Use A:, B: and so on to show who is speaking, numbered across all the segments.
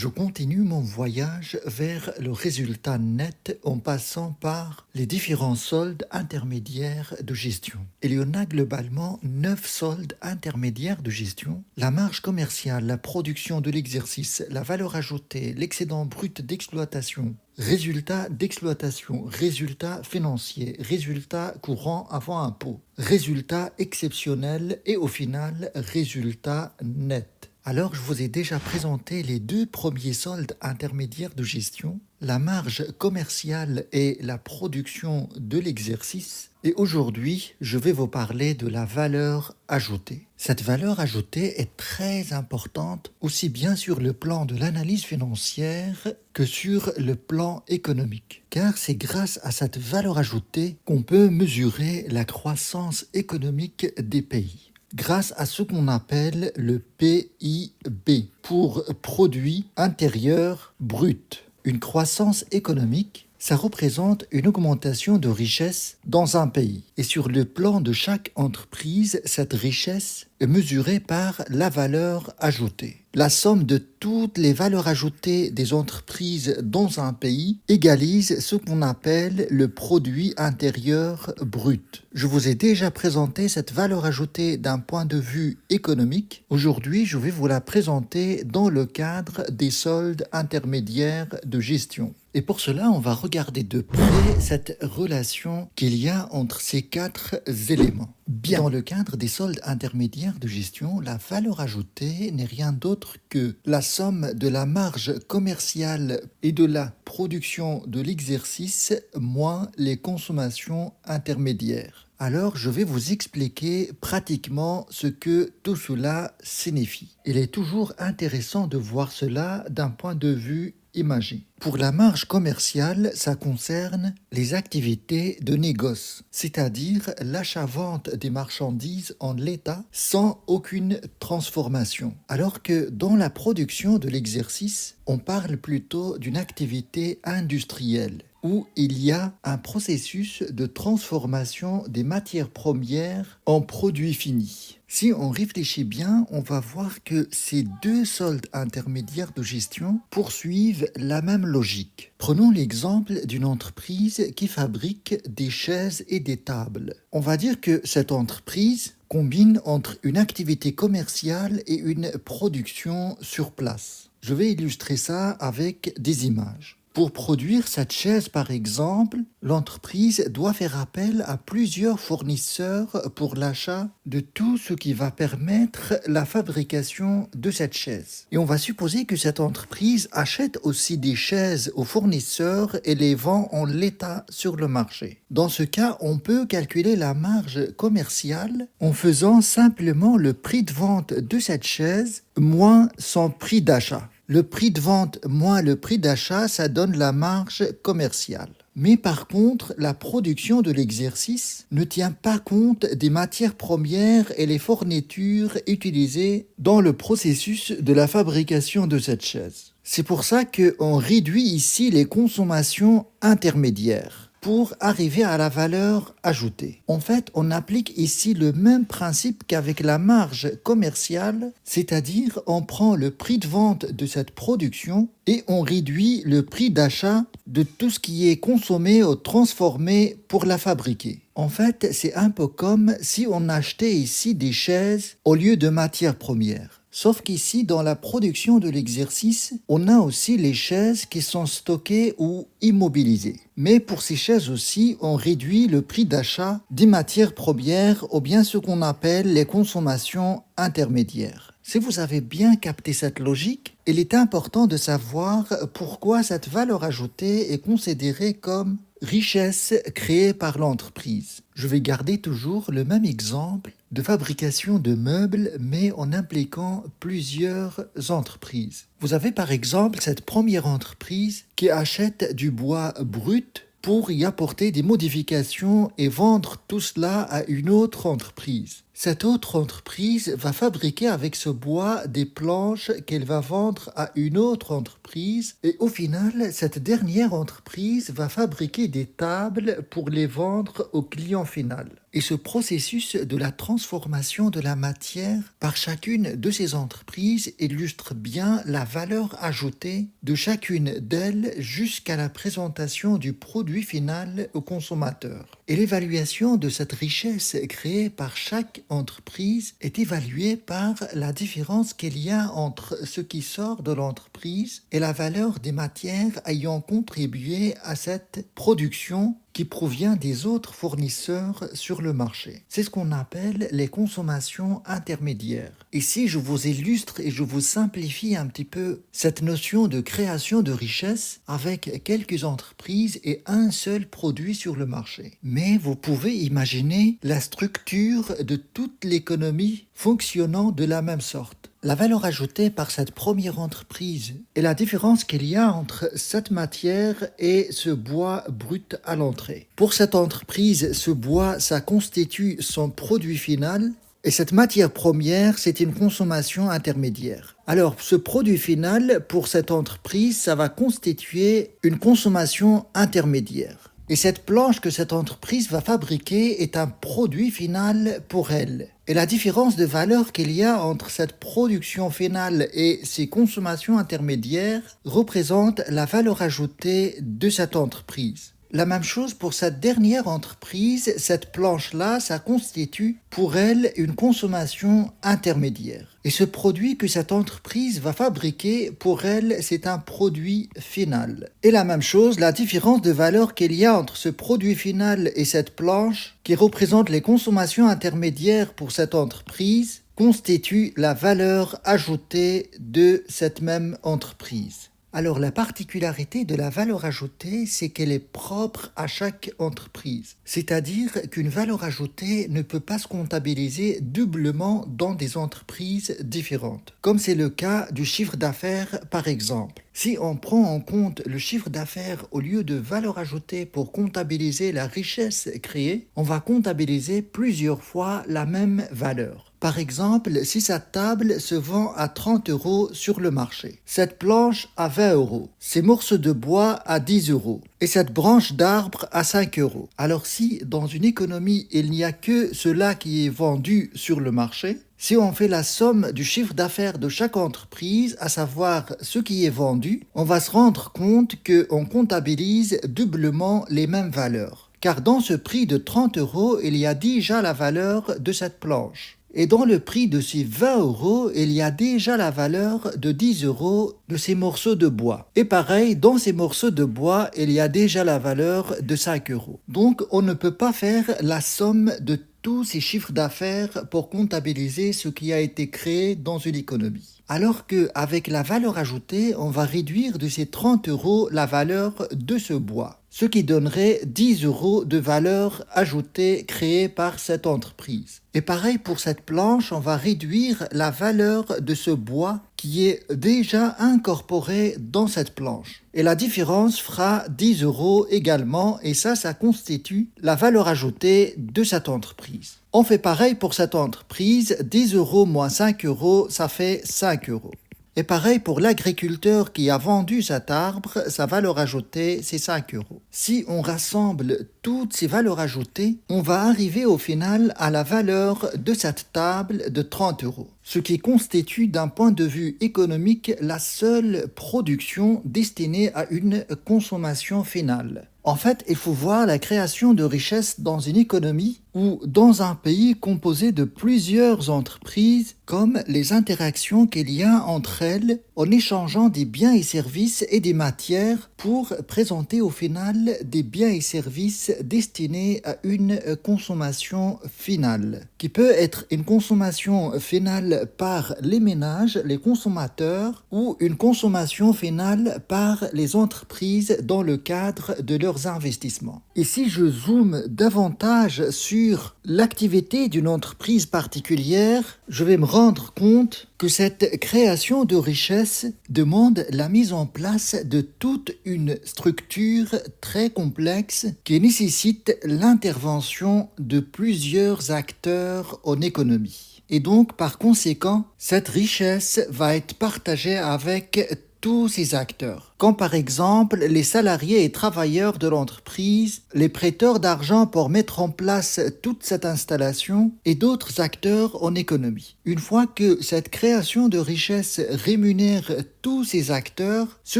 A: Je continue mon voyage vers le résultat net en passant par les différents soldes intermédiaires de gestion. Il y en a globalement 9 soldes intermédiaires de gestion. La marge commerciale, la production de l'exercice, la valeur ajoutée, l'excédent brut d'exploitation, résultat d'exploitation, résultat financier, résultat courant avant impôt, résultat exceptionnel et au final résultat net. Alors, je vous ai déjà présenté les 2 premiers soldes intermédiaires de gestion, la marge commerciale et la production de l'exercice. Et aujourd'hui, je vais vous parler de la valeur ajoutée. Cette valeur ajoutée est très importante, aussi bien sur le plan de l'analyse financière que sur le plan économique. Car c'est grâce à cette valeur ajoutée qu'on peut mesurer la croissance économique des pays. Grâce à ce qu'on appelle le PIB, pour produit intérieur brut. Une croissance économique, ça représente une augmentation de richesse dans un pays. Et sur le plan de chaque entreprise, cette richesse est mesurée par la valeur ajoutée. La somme de toutes les valeurs ajoutées des entreprises dans un pays égalise ce qu'on appelle le produit intérieur brut. Je vous ai déjà présenté cette valeur ajoutée d'un point de vue économique. Aujourd'hui, je vais vous la présenter dans le cadre des soldes intermédiaires de gestion. Et pour cela, on va regarder de près cette relation qu'il y a entre ces 4 éléments. Bien, dans le cadre des soldes intermédiaires de gestion, la valeur ajoutée n'est rien d'autre que la somme de la marge commerciale et de la production de l'exercice moins les consommations intermédiaires. Alors, je vais vous expliquer pratiquement ce que tout cela signifie. Il est toujours intéressant de voir cela d'un point de vue imagé. Pour la marge commerciale, ça concerne les activités de négoce, c'est-à-dire l'achat-vente des marchandises en l'état sans aucune transformation. Alors que dans la production de l'exercice, on parle plutôt d'une activité industrielle où il y a un processus de transformation des matières premières en produits finis. Si on réfléchit bien, on va voir que ces 2 soldes intermédiaires de gestion poursuivent la même logique. Prenons l'exemple d'une entreprise qui fabrique des chaises et des tables. On va dire que cette entreprise combine entre une activité commerciale et une production sur place. Je vais illustrer ça avec des images. Pour produire cette chaise, par exemple, l'entreprise doit faire appel à plusieurs fournisseurs pour l'achat de tout ce qui va permettre la fabrication de cette chaise. Et on va supposer que cette entreprise achète aussi des chaises aux fournisseurs et les vend en l'état sur le marché. Dans ce cas, on peut calculer la marge commerciale en faisant simplement le prix de vente de cette chaise moins son prix d'achat. Le prix de vente moins le prix d'achat, ça donne la marge commerciale. Mais par contre, la production de l'exercice ne tient pas compte des matières premières et les fournitures utilisées dans le processus de la fabrication de cette chaise. C'est pour ça qu'on réduit ici les consommations intermédiaires pour arriver à la valeur ajoutée. En fait, on applique ici le même principe qu'avec la marge commerciale, c'est-à-dire on prend le prix de vente de cette production et on réduit le prix d'achat de tout ce qui est consommé ou transformé pour la fabriquer. En fait, c'est un peu comme si on achetait ici des chaises au lieu de matières premières. Sauf qu'ici, dans la production de l'exercice, on a aussi les chaises qui sont stockées ou immobilisées. Mais pour ces chaises aussi, on réduit le prix d'achat des matières premières ou bien ce qu'on appelle les consommations intermédiaires. Si vous avez bien capté cette logique, il est important de savoir pourquoi cette valeur ajoutée est considérée comme richesse créée par l'entreprise. Je vais garder toujours le même exemple de fabrication de meubles, mais en impliquant plusieurs entreprises. Vous avez par exemple cette première entreprise qui achète du bois brut pour y apporter des modifications et vendre tout cela à une autre entreprise. Cette autre entreprise va fabriquer avec ce bois des planches qu'elle va vendre à une autre entreprise et au final, cette dernière entreprise va fabriquer des tables pour les vendre au client final. Et ce processus de la transformation de la matière par chacune de ces entreprises illustre bien la valeur ajoutée de chacune d'elles jusqu'à la présentation du produit final au consommateur. Et l'évaluation de cette richesse créée par chaque entreprise est évaluée par la différence qu'il y a entre ce qui sort de l'entreprise et la valeur des matières ayant contribué à cette production qui provient des autres fournisseurs sur le marché. C'est ce qu'on appelle les consommations intermédiaires. Ici, je vous illustre et je vous simplifie un petit peu cette notion de création de richesse avec quelques entreprises et un seul produit sur le marché. Mais vous pouvez imaginer la structure de toute l'économie fonctionnant de la même sorte. La valeur ajoutée par cette première entreprise et la différence qu'il y a entre cette matière et ce bois brut à l'entrée. Pour cette entreprise, ce bois, ça constitue son produit final et cette matière première, c'est une consommation intermédiaire. Alors, ce produit final, pour cette entreprise, ça va constituer une consommation intermédiaire. Et cette planche que cette entreprise va fabriquer est un produit final pour elle. Et la différence de valeur qu'il y a entre cette production finale et ces consommations intermédiaires représente la valeur ajoutée de cette entreprise. La même chose pour cette dernière entreprise, cette planche-là, ça constitue pour elle une consommation intermédiaire. Et ce produit que cette entreprise va fabriquer, pour elle, c'est un produit final. Et la même chose, la différence de valeur qu'il y a entre ce produit final et cette planche, qui représente les consommations intermédiaires pour cette entreprise, constitue la valeur ajoutée de cette même entreprise. Alors la particularité de la valeur ajoutée, c'est qu'elle est propre à chaque entreprise. C'est-à-dire qu'une valeur ajoutée ne peut pas se comptabiliser doublement dans des entreprises différentes, comme c'est le cas du chiffre d'affaires par exemple. Si on prend en compte le chiffre d'affaires au lieu de valeur ajoutée pour comptabiliser la richesse créée, on va comptabiliser plusieurs fois la même valeur. Par exemple, si sa table se vend à 30 € sur le marché, cette planche à 20 €, ces morceaux de bois à 10 € et cette branche d'arbre à 5 €. Alors si dans une économie il n'y a que cela qui est vendu sur le marché, si on fait la somme du chiffre d'affaires de chaque entreprise, à savoir ce qui est vendu, on va se rendre compte qu'on comptabilise doublement les mêmes valeurs. Car dans ce prix de 30 €, il y a déjà la valeur de cette planche. Et dans le prix de ces 20 €, il y a déjà la valeur de 10 € de ces morceaux de bois. Et pareil, dans ces morceaux de bois, il y a déjà la valeur de 5 €. Donc, on ne peut pas faire la somme de tous ces chiffres d'affaires pour comptabiliser ce qui a été créé dans une économie. Alors qu'avec la valeur ajoutée, on va réduire de ces 30 € la valeur de ce bois, ce qui donnerait 10 € de valeur ajoutée créée par cette entreprise. Et pareil pour cette planche, on va réduire la valeur de ce bois qui est déjà incorporé dans cette planche. Et la différence fera 10 € également, et ça constitue la valeur ajoutée de cette entreprise. On fait pareil pour cette entreprise, 10 € moins 5 €, ça fait 5 €. Et pareil pour l'agriculteur qui a vendu cet arbre, sa valeur ajoutée, c'est 5 €. Si on rassemble toutes ces valeurs ajoutées, on va arriver au final à la valeur de cette table de 30 €, ce qui constitue d'un point de vue économique la seule production destinée à une consommation finale. En fait, il faut voir la création de richesse dans une économie ou dans un pays composé de plusieurs entreprises, comme les interactions qu'il y a entre elles en échangeant des biens et services et des matières pour présenter au final des biens et services destinés à une consommation finale, qui peut être une consommation finale par les ménages, les consommateurs, ou une consommation finale par les entreprises dans le cadre de leurs investissements. Et si je zoome davantage sur sur l'activité d'une entreprise particulière, je vais me rendre compte que cette création de richesse demande la mise en place de toute une structure très complexe qui nécessite l'intervention de plusieurs acteurs en économie. Et donc, par conséquent, cette richesse va être partagée avec tous ces acteurs, comme par exemple les salariés et travailleurs de l'entreprise, les prêteurs d'argent pour mettre en place toute cette installation et d'autres acteurs en économie. Une fois que cette création de richesse rémunère tous ces acteurs, ce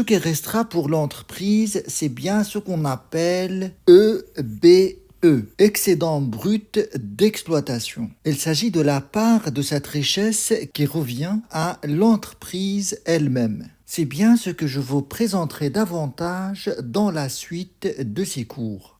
A: qui restera pour l'entreprise, c'est bien ce qu'on appelle EBE, excédent brut d'exploitation. Il s'agit de la part de cette richesse qui revient à l'entreprise elle-même. C'est bien ce que je vous présenterai davantage dans la suite de ces cours.